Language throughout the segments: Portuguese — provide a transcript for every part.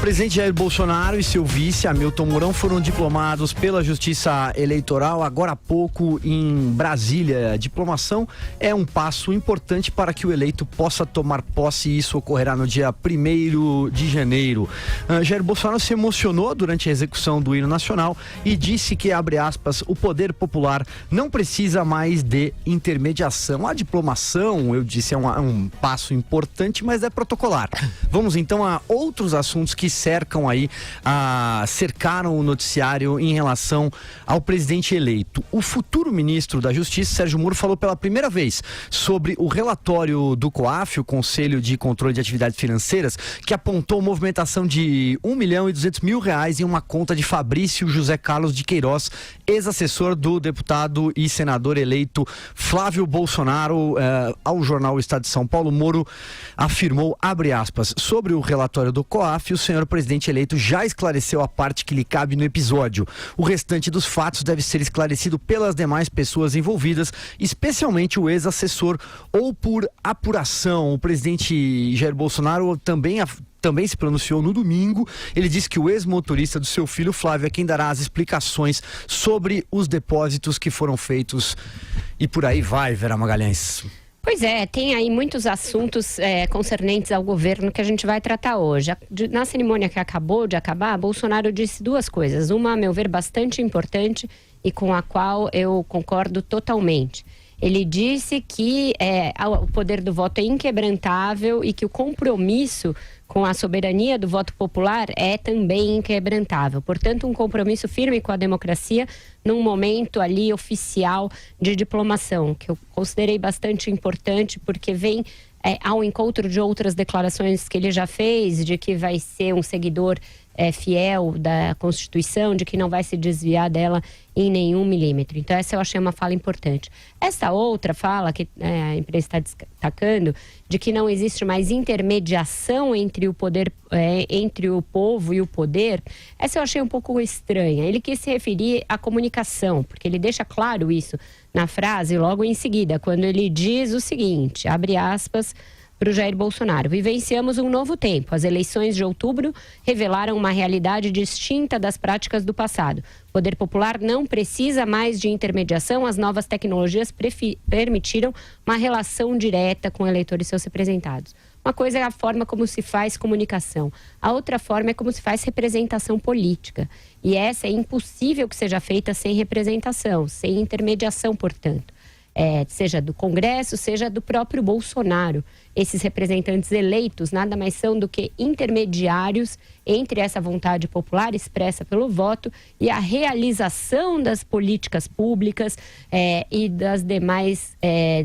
presidente Jair Bolsonaro e seu vice, Hamilton Mourão, foram diplomados pela Justiça Eleitoral agora há pouco em Brasília. A diplomação é um passo importante para que o eleito possa tomar posse, e isso ocorrerá no dia 1º de janeiro. Jair Bolsonaro se emocionou durante a execução do hino nacional e disse que, abre aspas, o poder popular não precisa mais de intermediação. A diplomação, eu disse, é um passo importante, mas é protocolar. Vamos então a outros assuntos que cercaram o noticiário em relação ao presidente eleito. O futuro ministro da Justiça, Sérgio Moro, falou pela primeira vez sobre o relatório do COAF, o Conselho de Controle de Atividades Financeiras, que apontou movimentação de R$1.200.000 em uma conta de Fabrício José Carlos de Queiroz, ex-assessor do deputado e senador eleito Flávio Bolsonaro. Ao jornal Estado de São Paulo, Moro afirmou, abre aspas, sobre o relatório do COAF, o senhor presidente eleito já esclareceu a parte que lhe cabe no episódio. O restante dos fatos deve ser esclarecido pelas demais pessoas envolvidas, especialmente o ex-assessor, ou por apuração. O presidente Jair Bolsonaro também se pronunciou no domingo. Ele disse que o ex-motorista do seu filho Flávio é quem dará as explicações sobre os depósitos que foram feitos. E por aí vai, Vera Magalhães. Pois é, tem aí muitos assuntos concernentes ao governo que a gente vai tratar hoje. Na cerimônia que acabou de acabar, Bolsonaro disse duas coisas. Uma, a meu ver, bastante importante e com a qual eu concordo totalmente. Ele disse que o poder do voto é inquebrantável e que o compromisso com a soberania do voto popular é também inquebrantável. Portanto, um compromisso firme com a democracia num momento ali oficial de diplomação, que eu considerei bastante importante porque vem ao encontro de outras declarações que ele já fez, de que vai ser um seguidor fiel da Constituição, de que não vai se desviar dela em nenhum milímetro. Então essa eu achei uma fala importante. Essa outra fala que a imprensa está destacando, de que não existe mais intermediação entre o poder, entre o povo e o poder, essa eu achei um pouco estranha. Ele quis se referir à comunicação, porque ele deixa claro isso na frase logo em seguida, quando ele diz o seguinte, abre aspas, para o Jair Bolsonaro. Vivenciamos um novo tempo. As eleições de outubro revelaram uma realidade distinta das práticas do passado. O poder popular não precisa mais de intermediação. As novas tecnologias permitiram uma relação direta com o eleitor e seus representados. Uma coisa é a forma como se faz comunicação. A outra forma é como se faz representação política. E essa é impossível que seja feita sem representação, sem intermediação, portanto. Seja do Congresso, seja do próprio Bolsonaro. Esses representantes eleitos nada mais são do que intermediários entre essa vontade popular expressa pelo voto e a realização das políticas públicas e das demais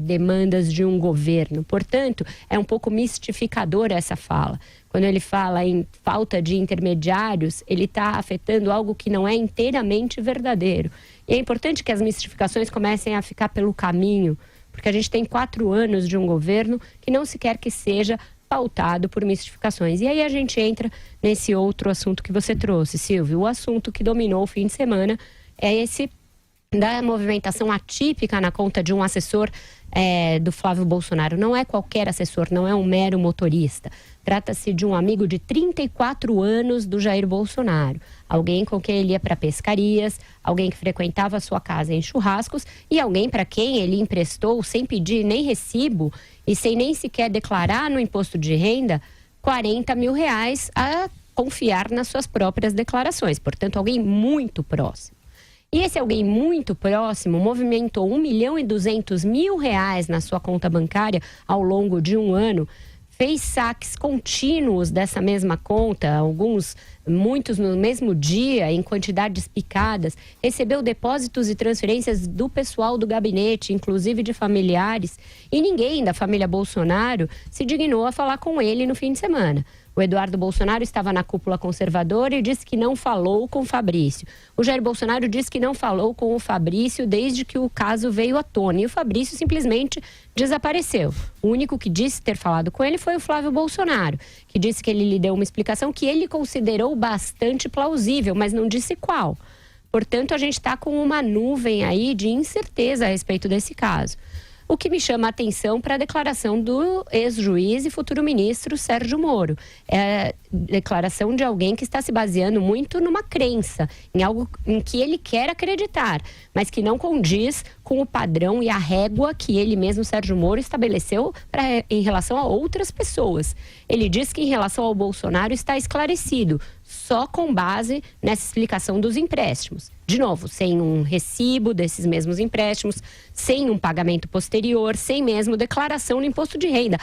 demandas de um governo. Portanto, é um pouco mistificadora essa fala. Quando ele fala em falta de intermediários, ele está afetando algo que não é inteiramente verdadeiro. E é importante que as mistificações comecem a ficar pelo caminho, porque a gente tem 4 anos de um governo que não se quer que seja pautado por mistificações. E aí a gente entra nesse outro assunto que você trouxe, Silvio. O assunto que dominou o fim de semana é esse da movimentação atípica na conta de um assessor do Flávio Bolsonaro. Não é qualquer assessor, não é um mero motorista. Trata-se de um amigo de 34 anos do Jair Bolsonaro. Alguém com quem ele ia para pescarias, alguém que frequentava a sua casa em churrascos e alguém para quem ele emprestou, sem pedir nem recibo e sem nem sequer declarar no imposto de renda, R$40 mil a confiar nas suas próprias declarações. Portanto, alguém muito próximo. E esse alguém muito próximo movimentou R$1.200.000 na sua conta bancária ao longo de um ano, fez saques contínuos dessa mesma conta, muitos no mesmo dia, em quantidades picadas, recebeu depósitos e transferências do pessoal do gabinete, inclusive de familiares, e ninguém da família Bolsonaro se dignou a falar com ele no fim de semana. O Eduardo Bolsonaro estava na cúpula conservadora e disse que não falou com o Fabrício. O Jair Bolsonaro disse que não falou com o Fabrício desde que o caso veio à tona. E o Fabrício simplesmente desapareceu. O único que disse ter falado com ele foi o Flávio Bolsonaro, que disse que ele lhe deu uma explicação que ele considerou bastante plausível, mas não disse qual. Portanto, a gente está com uma nuvem aí de incerteza a respeito desse caso. O que me chama a atenção para a declaração do ex-juiz e futuro ministro Sérgio Moro. É a declaração de alguém que está se baseando muito numa crença, em algo em que ele quer acreditar, mas que não condiz com o padrão e a régua que ele mesmo, Sérgio Moro, estabeleceu em relação a outras pessoas. Ele diz que em relação ao Bolsonaro está esclarecido, só com base nessa explicação dos empréstimos. De novo, sem um recibo desses mesmos empréstimos, sem um pagamento posterior, sem mesmo declaração no imposto de renda.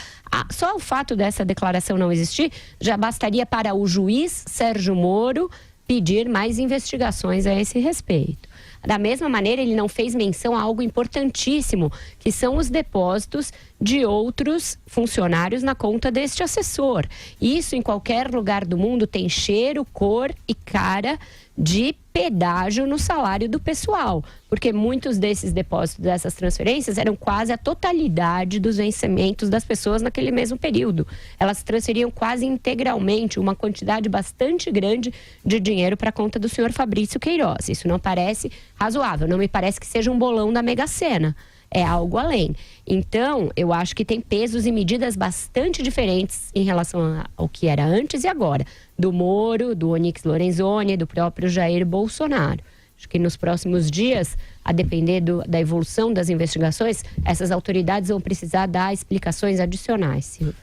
Só o fato dessa declaração não existir já bastaria para o juiz Sérgio Moro pedir mais investigações a esse respeito. Da mesma maneira, ele não fez menção a algo importantíssimo, que são os depósitos de outros funcionários na conta deste assessor. Isso, em qualquer lugar do mundo, tem cheiro, cor e cara de pedágio no salário do pessoal, porque muitos desses depósitos, dessas transferências, eram quase a totalidade dos vencimentos das pessoas naquele mesmo período. Elas transferiam quase integralmente uma quantidade bastante grande de dinheiro para a conta do senhor Fabrício Queiroz. Isso não parece razoável, não me parece que seja um bolão da Mega Sena. É algo além. Então, eu acho que tem pesos e medidas bastante diferentes em relação ao que era antes e agora. Do Moro, do Onyx Lorenzoni, do próprio Jair Bolsonaro. Acho que nos próximos dias, a depender da evolução das investigações, essas autoridades vão precisar dar explicações adicionais, Silvio.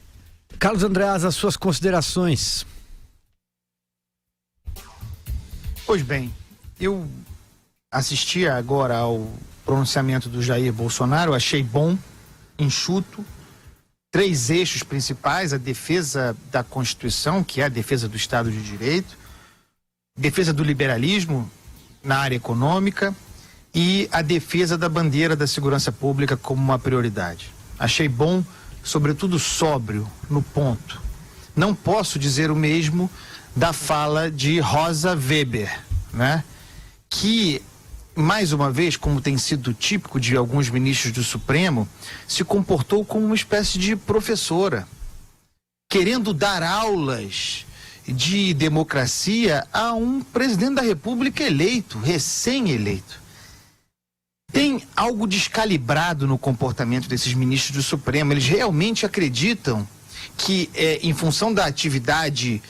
Carlos Andreas, as suas considerações. Pois bem, eu assisti agora ao pronunciamento do Jair Bolsonaro, achei bom, enxuto, 3 eixos principais: a defesa da Constituição, que é a defesa do Estado de Direito, defesa do liberalismo na área econômica e a defesa da bandeira da segurança pública como uma prioridade. Achei bom, sobretudo sóbrio, no ponto. Não posso dizer o mesmo da fala de Rosa Weber, né? Que, mais uma vez, como tem sido típico de alguns ministros do Supremo, se comportou como uma espécie de professora, querendo dar aulas de democracia a um presidente da República eleito, recém-eleito. Tem algo descalibrado no comportamento desses ministros do Supremo. Eles realmente acreditam que, em função da atividade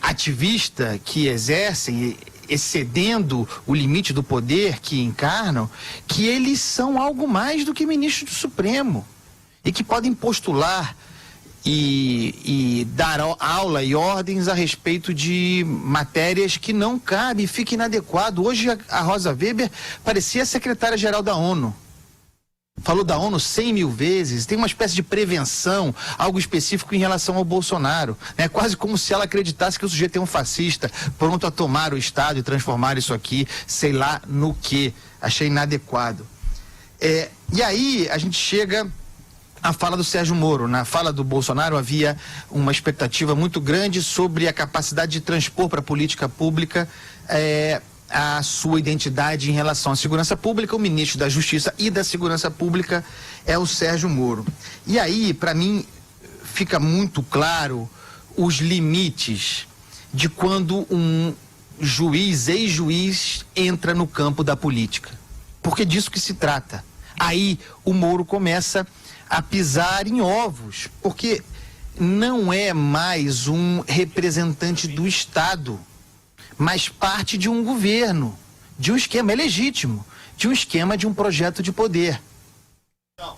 ativista que exercem, excedendo o limite do poder que encarnam, que eles são algo mais do que ministros do Supremo e que podem postular e dar aula e ordens a respeito de matérias que não cabem, fica inadequado. Hoje a Rosa Weber parecia a secretária-geral da ONU. Falou da ONU 100 mil vezes, tem uma espécie de prevenção, algo específico em relação ao Bolsonaro. É quase como se ela acreditasse que o sujeito é um fascista, pronto a tomar o Estado e transformar isso aqui, sei lá no que. Achei inadequado. E aí a gente chega à fala do Sérgio Moro. Na fala do Bolsonaro havia uma expectativa muito grande sobre a capacidade de transpor para a política pública a sua identidade em relação à segurança pública. O ministro da Justiça e da Segurança Pública é o Sérgio Moro. E aí, para mim, fica muito claro os limites de quando um juiz, ex-juiz, entra no campo da política. Porque disso que se trata. Aí o Moro começa a pisar em ovos, porque não é mais um representante do Estado, mas parte de um governo, de um esquema legítimo, de um esquema de um projeto de poder.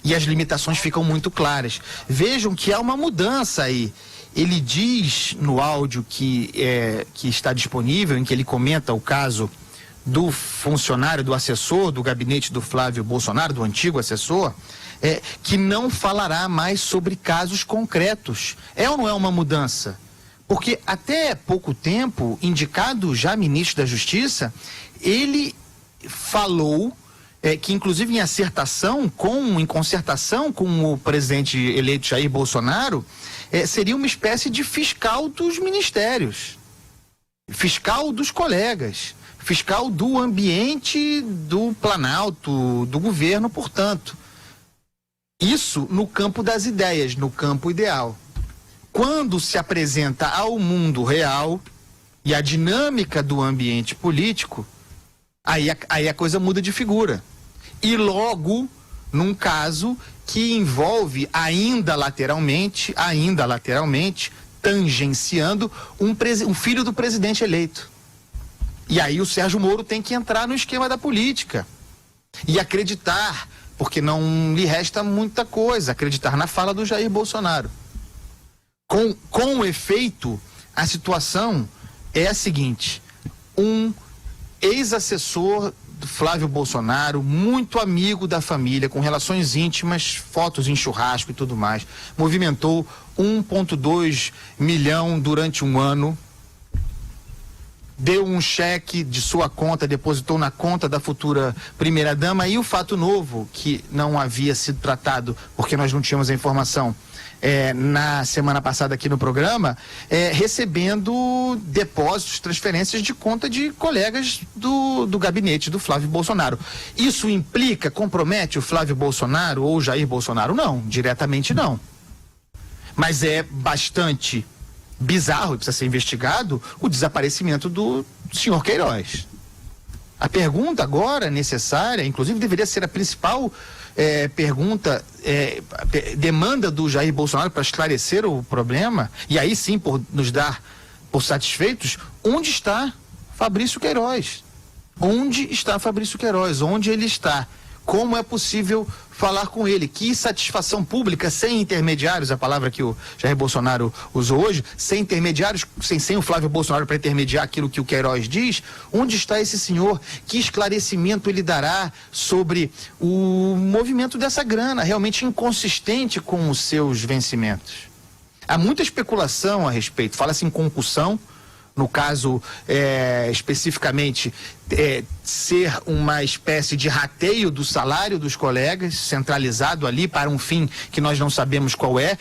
E as limitações ficam muito claras. Vejam que há uma mudança aí. Ele diz no áudio que está disponível, em que ele comenta o caso do funcionário, do assessor do gabinete do Flávio Bolsonaro, do antigo assessor, que não falará mais sobre casos concretos. É ou não é uma mudança? Porque até pouco tempo, indicado já ministro da Justiça, ele falou que, inclusive em concertação com o presidente eleito Jair Bolsonaro, seria uma espécie de fiscal dos ministérios, fiscal dos colegas, fiscal do ambiente do Planalto, do governo, portanto. Isso no campo das ideias, no campo ideal. Quando se apresenta ao mundo real e a dinâmica do ambiente político, aí a coisa muda de figura. E logo num caso que envolve ainda lateralmente, tangenciando um filho do presidente eleito. E aí o Sérgio Moro tem que entrar no esquema da política e acreditar, porque não lhe resta muita coisa, acreditar na fala do Jair Bolsonaro. Com efeito, a situação é a seguinte: um ex-assessor do Flávio Bolsonaro, muito amigo da família, com relações íntimas, fotos em churrasco e tudo mais, movimentou 1,2 milhão durante um ano, deu um cheque de sua conta, depositou na conta da futura primeira-dama, e o fato novo, que não havia sido tratado, porque nós não tínhamos a informação na semana passada aqui no programa, recebendo depósitos, transferências de conta de colegas do gabinete do Flávio Bolsonaro. Isso implica, compromete o Flávio Bolsonaro ou o Jair Bolsonaro? Não, diretamente não. Mas é bastante bizarro, e precisa ser investigado, o desaparecimento do senhor Queiroz. A pergunta agora necessária, inclusive deveria ser a principal demanda do Jair Bolsonaro para esclarecer o problema, e aí sim por nos dar por satisfeitos: onde está Fabrício Queiroz? Onde está Fabrício Queiroz? Onde ele está? Como é possível falar com ele? Que satisfação pública, sem intermediários, a palavra que o Jair Bolsonaro usou hoje, sem intermediários, sem o Flávio Bolsonaro para intermediar aquilo que o Queiroz diz. Onde está esse senhor? Que esclarecimento ele dará sobre o movimento dessa grana, realmente inconsistente com os seus vencimentos? Há muita especulação a respeito. Fala-se em concussão, no caso especificamente ser uma espécie de rateio do salário dos colegas, centralizado ali para um fim que nós não sabemos qual é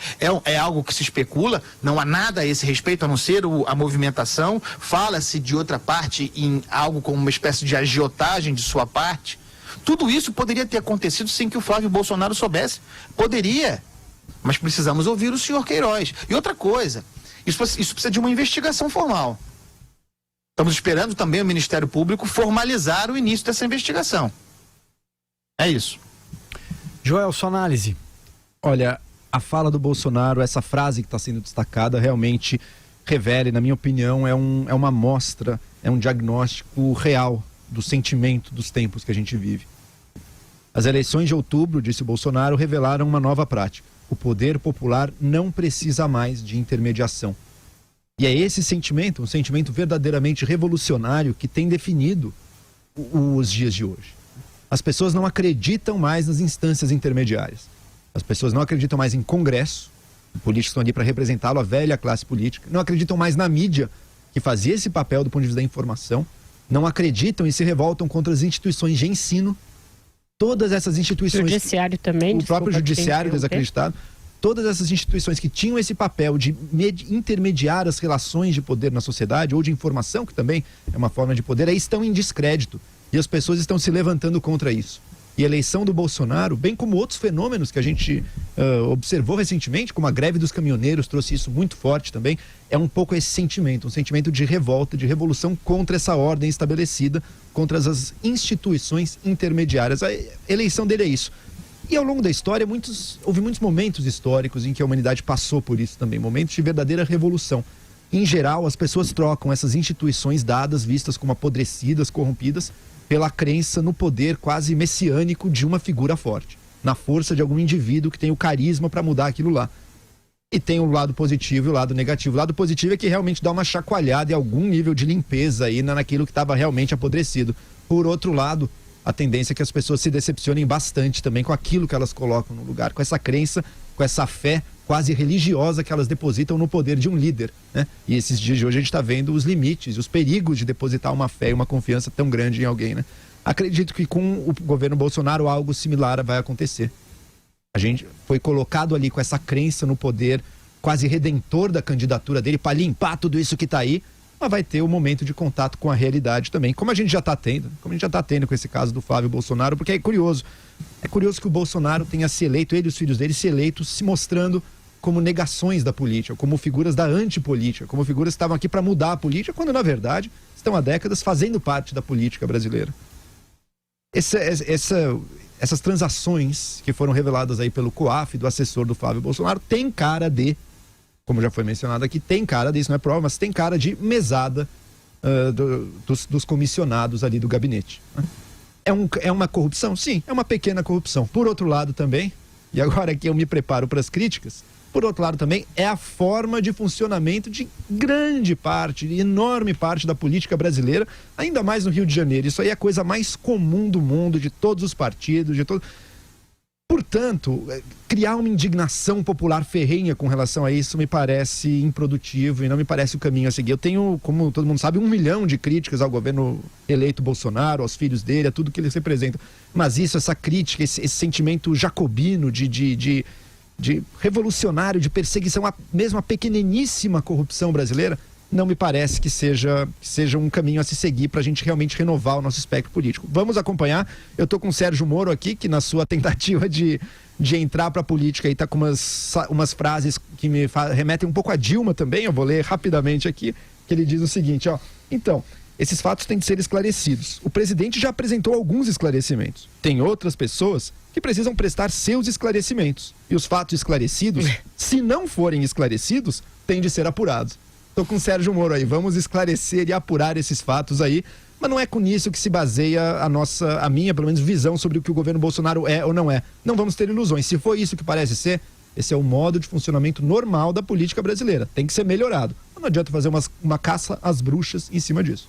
algo que se especula, não há nada a esse respeito a não ser a movimentação. Fala-se de outra parte em algo como uma espécie de agiotagem de sua parte. Tudo isso poderia ter acontecido sem que o Flávio Bolsonaro soubesse. Poderia, mas precisamos ouvir o senhor Queiroz. E outra coisa, isso precisa de uma investigação formal. Estamos esperando também o Ministério Público formalizar o início dessa investigação. É isso. Joel, sua análise. Olha, a fala do Bolsonaro, essa frase que está sendo destacada, realmente revela, na minha opinião, é uma amostra, é um diagnóstico real do sentimento dos tempos que a gente vive. As eleições de outubro, disse o Bolsonaro, revelaram uma nova prática. O poder popular não precisa mais de intermediação. E é esse sentimento, um sentimento verdadeiramente revolucionário, que tem definido os dias de hoje. As pessoas não acreditam mais nas instâncias intermediárias. As pessoas não acreditam mais em Congresso, os políticos estão ali para representá-lo, a velha classe política. Não acreditam mais na mídia, que fazia esse papel do ponto de vista da informação. Não acreditam e se revoltam contra as instituições de ensino. Todas essas instituições... O judiciário também. O próprio judiciário desacreditado. Todas essas instituições que tinham esse papel de intermediar as relações de poder na sociedade, ou de informação, que também é uma forma de poder, aí estão em descrédito. E as pessoas estão se levantando contra isso. E a eleição do Bolsonaro, bem como outros fenômenos que a gente observou recentemente, como a greve dos caminhoneiros trouxe isso muito forte também, é um pouco esse sentimento, um sentimento de revolta, de revolução contra essa ordem estabelecida, contra as instituições intermediárias. A eleição dele é isso. E ao longo da história, houve muitos momentos históricos em que a humanidade passou por isso também, momentos de verdadeira revolução. Em geral, as pessoas trocam essas instituições dadas, vistas como apodrecidas, corrompidas, pela crença no poder quase messiânico de uma figura forte, na força de algum indivíduo que tem o carisma para mudar aquilo lá. E tem o lado positivo e o lado negativo. O lado positivo é que realmente dá uma chacoalhada e algum nível de limpeza aí naquilo que estava realmente apodrecido. Por outro lado, a tendência é que as pessoas se decepcionem bastante também com aquilo que elas colocam no lugar, com essa crença, com essa fé quase religiosa que elas depositam no poder de um líder, né? E esses dias de hoje a gente está vendo os limites, os perigos de depositar uma fé e uma confiança tão grande em alguém, né? Acredito que com o governo Bolsonaro algo similar vai acontecer. A gente foi colocado ali com essa crença no poder quase redentor da candidatura dele para limpar tudo isso que está aí, mas vai ter um momento de contato com a realidade também, como a gente já está tendo, com esse caso do Flávio Bolsonaro, porque é curioso que o Bolsonaro tenha se eleito, ele e os filhos dele se eleitos, se mostrando como negações da política, como figuras da antipolítica, como figuras que estavam aqui para mudar a política, quando na verdade estão há décadas fazendo parte da política brasileira. essas transações que foram reveladas aí pelo COAF, do assessor do Flávio Bolsonaro, tem cara de, como já foi mencionado aqui, tem cara de, isso não é prova, mas tem cara de mesada dos comissionados ali do gabinete. É uma corrupção? Sim, é uma pequena corrupção. Por outro lado também, e agora que eu me preparo para as críticas, por outro lado também, é a forma de funcionamento de grande parte, de enorme parte da política brasileira, ainda mais no Rio de Janeiro. Isso aí é a coisa mais comum do mundo, de todos os partidos, de todo... Portanto, criar uma indignação popular ferrenha com relação a isso me parece improdutivo e não me parece o caminho a seguir. Eu tenho, como todo mundo sabe, 1 milhão de críticas ao governo eleito Bolsonaro, aos filhos dele, a tudo que eles representam. Mas isso, essa crítica, esse sentimento jacobino de revolucionário, de perseguição, mesmo a pequeniníssima corrupção brasileira, não me parece que seja um caminho a se seguir para a gente realmente renovar o nosso espectro político. Vamos acompanhar. Eu estou com o Sérgio Moro aqui, que na sua tentativa de entrar para a política aí está com umas frases que me remetem um pouco a Dilma também. Eu vou ler rapidamente aqui, que ele diz o seguinte, ó. Então, esses fatos têm de ser esclarecidos. O presidente já apresentou alguns esclarecimentos. Tem outras pessoas que precisam prestar seus esclarecimentos. E os fatos esclarecidos, se não forem esclarecidos, têm de ser apurados. Estou com o Sérgio Moro aí, vamos esclarecer e apurar esses fatos aí, mas não é com isso que se baseia a minha, pelo menos, visão sobre o que o governo Bolsonaro é ou não é. Não vamos ter ilusões. Se for isso que parece ser, esse é o modo de funcionamento normal da política brasileira. Tem que ser melhorado. Não adianta fazer uma caça às bruxas em cima disso.